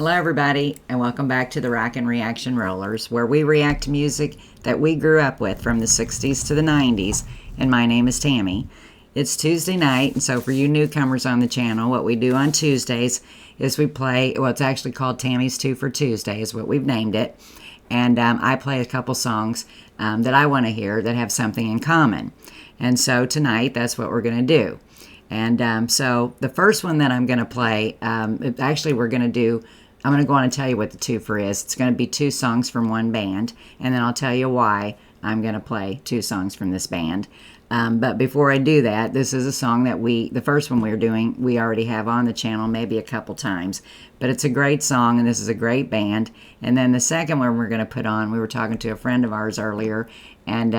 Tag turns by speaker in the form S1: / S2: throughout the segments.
S1: Hello everybody, and welcome back to the Rockin' Reaction Rollers, where we react to music that we grew up with from the 60s to the 90s, and my name is Tammy. It's Tuesday night, and so for you newcomers on the channel, what we do on Tuesdays is we play, well, it's actually called Tammy's 2 for Tuesday is what we've named it, and I play a couple songs that I want to hear that have something in common. And so tonight, that's what we're going to do. And so the first one that I'm going to play, actually we're going to do, I'm going to go on and tell you what the two for is. It's going to be two songs from one band, and then I'll tell you why I'm going to play two songs from this band. But before I do that, this is a song that the first one we were doing, we already have on the channel maybe a couple times. But it's a great song, and this is a great band. And then the second one we're going to put on, we were talking to a friend of ours earlier, and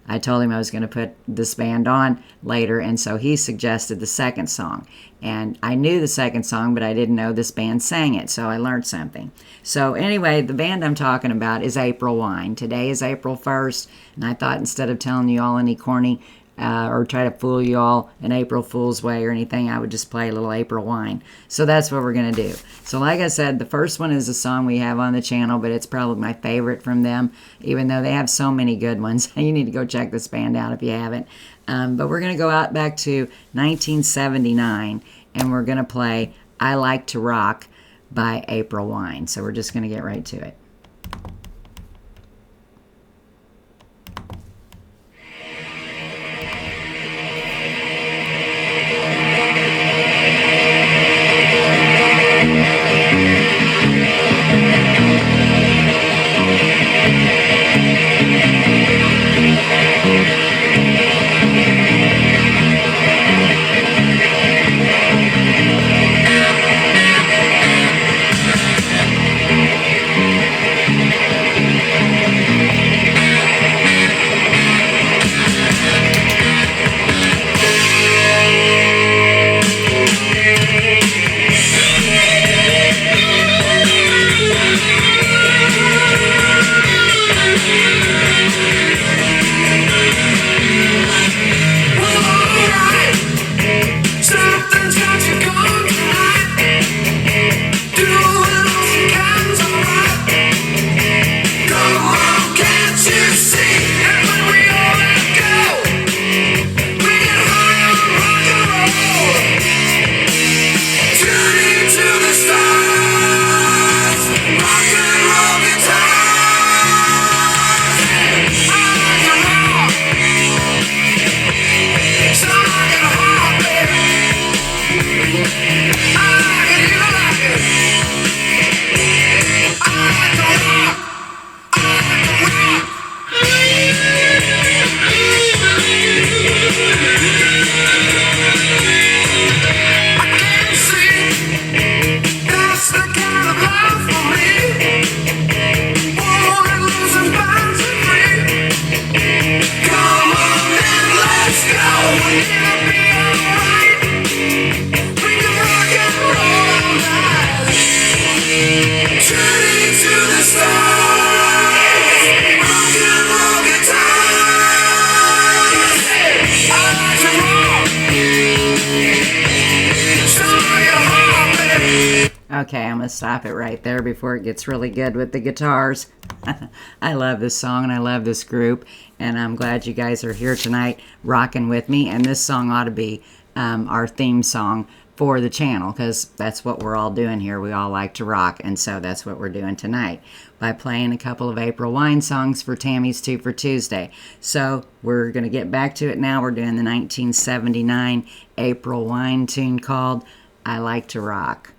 S1: I told him I was going to put this band on later, and so he suggested the second song. And I knew the second song, but I didn't know this band sang it, so I learned something. So anyway, the band I'm talking about is April Wine. Today is April 1st, and I thought instead of telling you all any corny or try to fool you all in April Fool's way or anything, I would just play a little April Wine. So that's what we're going to do. So like I said, the first one is a song we have on the channel, but it's probably my favorite from them, even though they have so many good ones. You need to go check this band out if you haven't. But we're going to go out back to 1979, and we're going to play I Like to Rock by April Wine. So we're just going to get right to it. Okay, I'm going to stop it right there before it gets really good with the guitars. I love this song and I love this group, and I'm glad you guys are here tonight rocking with me, and this song ought to be our theme song for the channel, because that's what we're all doing here. We all like to rock, and so that's what we're doing tonight by playing a couple of April Wine songs for Tammy's 2 for Tuesday. So we're going to get back to it now. We're doing the 1979 April Wine tune called I Like to Rock.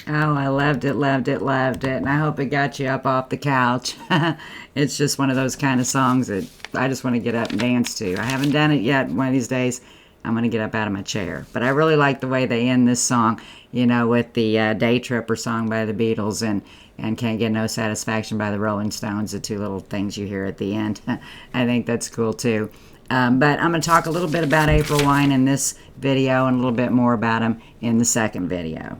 S1: Oh, I loved it, loved it, loved it. And I hope it got you up off the couch. It's just one of those kind of songs that I just want to get up and dance to. I haven't done it yet. One of these days, I'm going to get up out of my chair. But I really like the way they end this song, you know, with the Day Tripper song by the Beatles and Can't Get No Satisfaction by the Rolling Stones, the two little things you hear at the end. I think that's cool, too. But I'm going to talk a little bit about April Wine in this video and a little bit more about them in the second video.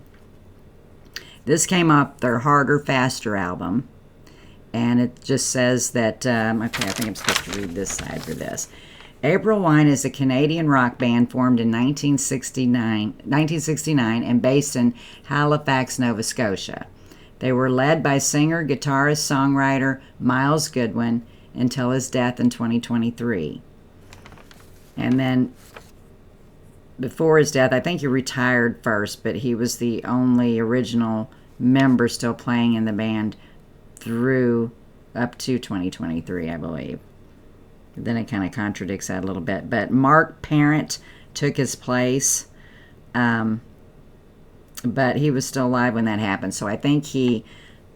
S1: This came off their Harder, Faster album, and it just says that, okay, I think I'm supposed to read this side for this. April Wine is a Canadian rock band formed in 1969 and based in Halifax, Nova Scotia. They were led by singer, guitarist, songwriter Miles Goodwin until his death in 2023. And then before his death, I think he retired first, but he was the only original member still playing in the band through up to 2023, I believe. Then it kind of contradicts that a little bit. But Mark Parent took his place, but he was still alive when that happened. So I think he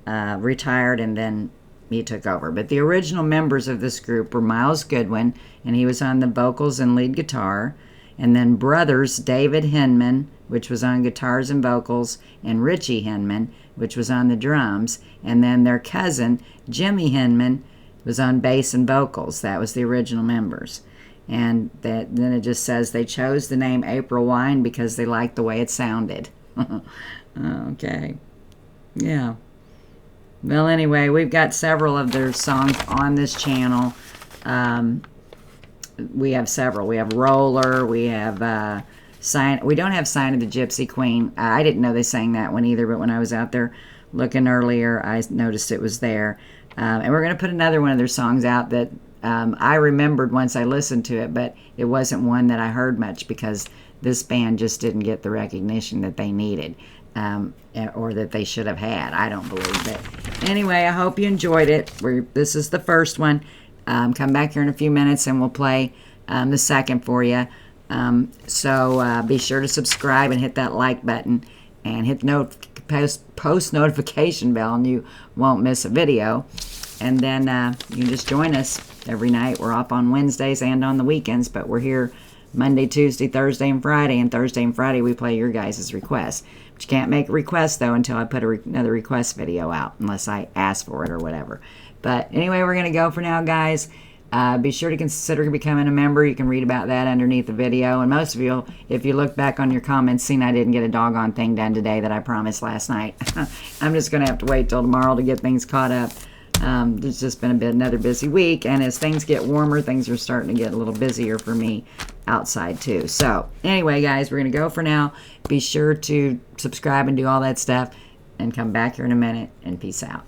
S1: retired and then he took over. But the original members of this group were Miles Goodwin, and he was on the vocals and lead guitar. And then brothers David Hinman, which was on guitars and vocals, and Richie Hinman, which was on the drums. And then their cousin, Jimmy Hinman, was on bass and vocals. That was the original members. And then it just says they chose the name April Wine because they liked the way it sounded. Okay. Yeah. Well, anyway, we've got several of their songs on this channel. We have several. We have Roller. We have Sign. We don't have Sign of the Gypsy Queen. I didn't know they sang that one either, but when I was out there looking earlier, I noticed it was there. And we're going to put another one of their songs out that I remembered once I listened to it, but it wasn't one that I heard much because this band just didn't get the recognition that they needed or that they should have had. I don't believe it. Anyway, I hope you enjoyed it. This is the first one. Come back here in a few minutes and we'll play the second for you. So be sure to subscribe and hit that like button and hit the post notification bell and you won't miss a video. And then you can just join us every night. We're off on Wednesdays and on the weekends, but we're here Monday, Tuesday, Thursday, and Friday. And Thursday and Friday we play your guys' requests. But you can't make a request, though, until I put another request video out, unless I ask for it or whatever. But anyway, we're going to go for now, guys. Be sure to consider becoming a member. You can read about that underneath the video. And most of you, if you look back on your comments, seen I didn't get a doggone thing done today that I promised last night. I'm just going to have to wait till tomorrow to get things caught up. It's just been another busy week. And as things get warmer, things are starting to get a little busier for me outside too. So anyway, guys, we're going to go for now. Be sure to subscribe and do all that stuff. And come back here in a minute. And peace out.